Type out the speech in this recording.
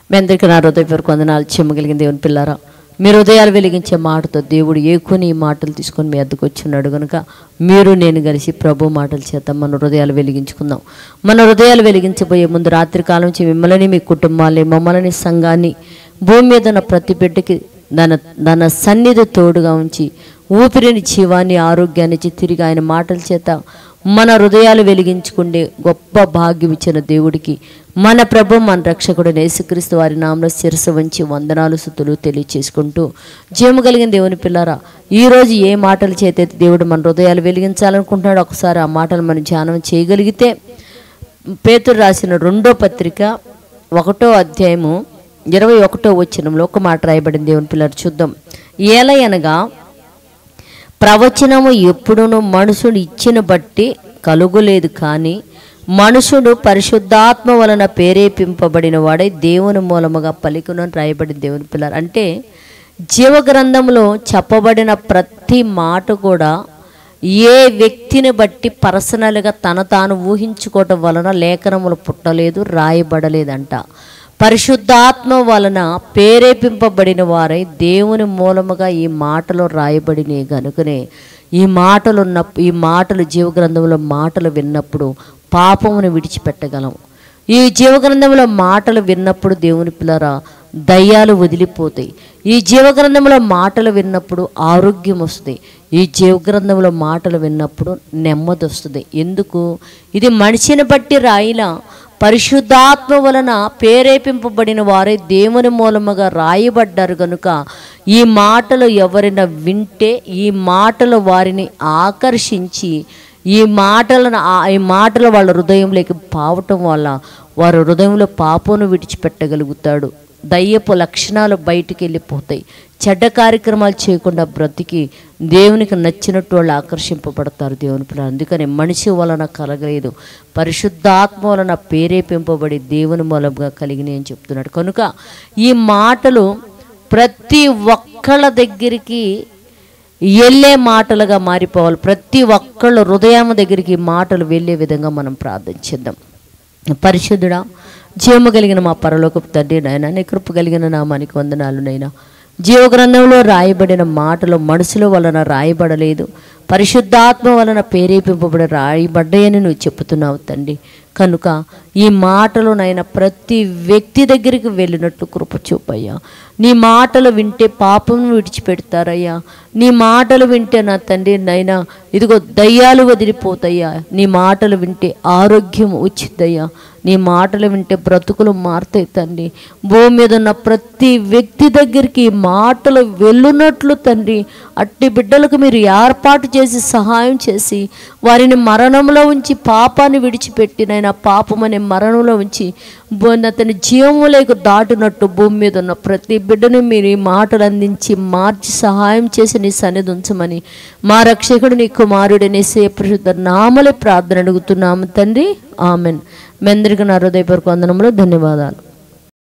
మీ అందరికీ నా హృదయపూర్వక వందనాలు. చెమ్మగలిగిన దేవుని పిల్లారా, మీరు హృదయాలు వెలిగించే మాటతో దేవుడు ఏకుని ఈ మాటలు తీసుకొని మీ అద్దకు వచ్చిన్నాడు కనుక మీరు నేను కలిసి ప్రభు మాటల చేత మన హృదయాలు వెలిగించుకుందాం. మన హృదయాలు వెలిగించబోయే ముందు రాత్రి కాలం నుంచి మిమ్మల్ని, మీ కుటుంబాన్ని, మమ్మల్ని, సంఘాన్ని, భూమి మీద ఉన్న ప్రతి బిడ్డకి తన సన్నిధి తోడుగా ఉంచి ఊపిరిని, జీవాన్ని, ఆరోగ్యాన్ని ఇచ్చి తిరిగి ఆయన మాటల చేత మన హృదయాలు వెలిగించుకుండే గొప్ప భాగ్యం ఇచ్చిన దేవుడికి, మన ప్రభు, మన రక్షకుడు యేసుక్రీస్తు వారి నామములో శిరస్సు వంచి వందనాలు, స్తుతులు తెలియచేసుకుంటూ, జీవము కలిగిన దేవుని పిల్లారా, ఈరోజు ఏ మాటల చేత దేవుడు మన హృదయాలు వెలిగించాలనుకుంటున్నాడు ఒకసారి ఆ మాటలు మనం ధ్యానం చేయగలిగితే, పేతురు రాసిన 2వ పత్రిక 1వ అధ్యాయము 21వ వచనంలో ఒక మాట రాయబడింది. దేవుని పిల్లలు చూద్దాం. ఏలయనగా ప్రవచనము ఎప్పుడునూ మనుషుడు ఇచ్చిన బట్టి కలుగులేదు, కానీ మనుషుడు పరిశుద్ధాత్మ వలన ప్రేరేపింపబడిన వాడై దేవుని మూలముగా పలికునని రాయబడింది. దేవుని పిల్లలు అంటే జీవగ్రంథంలో చెప్పబడిన ప్రతి మాట కూడా ఏ వ్యక్తిని బట్టి పర్సనల్గా తాను ఊహించుకోవటం వలన లేఖనములు పుట్టలేదు, రాయబడలేదంట. పరిశుద్ధాత్మ వలన ప్రేరేపింపబడిన వారై దేవుని మూలముగా ఈ మాటలు రాయబడినవి కనుకనే ఈ మాటలు జీవగ్రంథంలో మాటలు విన్నప్పుడు పాపమును విడిచిపెట్టగలం. ఈ జీవగ్రంథంలో మాటలు విన్నప్పుడు దేవుని పిల్లరా దయ్యాలు వదిలిపోతాయి. ఈ జీవగ్రంథంలో మాటలు విన్నప్పుడు ఆరోగ్యం వస్తుంది. ఈ జీవగ్రంథంలో మాటలు విన్నప్పుడు నెమ్మది వస్తుంది. ఎందుకు? ఇది మనిషిని బట్టి రాయిలా పరిశుద్ధాత్మ వలన ప్రేరేపింపబడిన వారే దేవుని మూలముగా రాయబడ్డారు కనుక ఈ మాటలు ఎవరైనా వింటే ఈ మాటలు వారిని ఆకర్షించి ఈ మాటలు వాళ్ళ హృదయంలోకి పావటం వల్ల వారి హృదయంలో పాపను విడిచిపెట్టగలుగుతాడు. దయ్యపు లక్షణాలు బయటికి వెళ్ళిపోతాయి. చెడ్డ కార్యక్రమాలు చేయకుండా బ్రతికి దేవునికి నచ్చినట్టు వాళ్ళు ఆకర్షింపబడతారు. దేవుని పిల్లలు అందుకని మనిషి వలన కలగలేదు, పరిశుద్ధాత్మ వలన ప్రేరేపింపబడి దేవుని మూలంగా కలిగినాయి అని చెప్తున్నాడు. కనుక ఈ మాటలు ప్రతి ఒక్కళ్ళ దగ్గరికి వెళ్ళే మాటలుగా మారిపోవాలి. ప్రతి ఒక్కళ్ళ హృదయం దగ్గరికి మాటలు వెళ్ళే విధంగా మనం ప్రార్థించేద్దాం. పరిశుద్ధుడా, జీవము కలిగిన మా పరలోకపు తండ్రి నాయన, నీ కృప కలిగిన నామానికి వందనాలు నైనా. జీవగ్రంథంలో రాయబడిన మాటలు మనుషుల వలన రాయబడలేదు, పరిశుద్ధాత్మ వలన ప్రేరేపింపబడి రాయబడ్డాయని నువ్వు చెప్తున్నావు తండ్రి. కనుక ఈ మాటలు నైనా ప్రతి వ్యక్తి దగ్గరికి వెళ్ళినట్లు కృప చూపయ్యా. నీ మాటలు వింటే పాపం విడిచిపెడతారయ్యా. నీ మాటలు వింటే నా తండ్రి నైనా ఇదిగో దయ్యాలు వదిలిపోతాయ్యా. నీ మాటలు వింటే ఆరోగ్యం వచ్చిద్దయ్యా. నీ మాటలు వింటే బ్రతుకులు మారుతాయి తండ్రి. భూమి మీద ఉన్న ప్రతి వ్యక్తి దగ్గరికి మాటలు వెళ్ళునట్లు తండ్రి అట్టి బిడ్డలకు మీరు ఏర్పాటు చేసి సహాయం చేసి వారిని మరణంలో ఉంచి పాపాన్ని విడిచిపెట్టినైనా పాపం అనే మరణంలో ఉంచి అతని జీవములకు దాటినట్టు భూమి మీద ఉన్న ప్రతి బిడ్డను మీరు ఈ మాటలు అందించి మార్చి సహాయం చేసి నీ సన్నిధి ఉంచమని మా రక్షకుడు నీ కుమారుడని పరిశుద్ధ నామలే ప్రార్థన అడుగుతున్నాము తండ్రి. ఆమెన్. మీ అందరికీ నా హృదయపూర్వక వందనములు, ధన్యవాదాలు.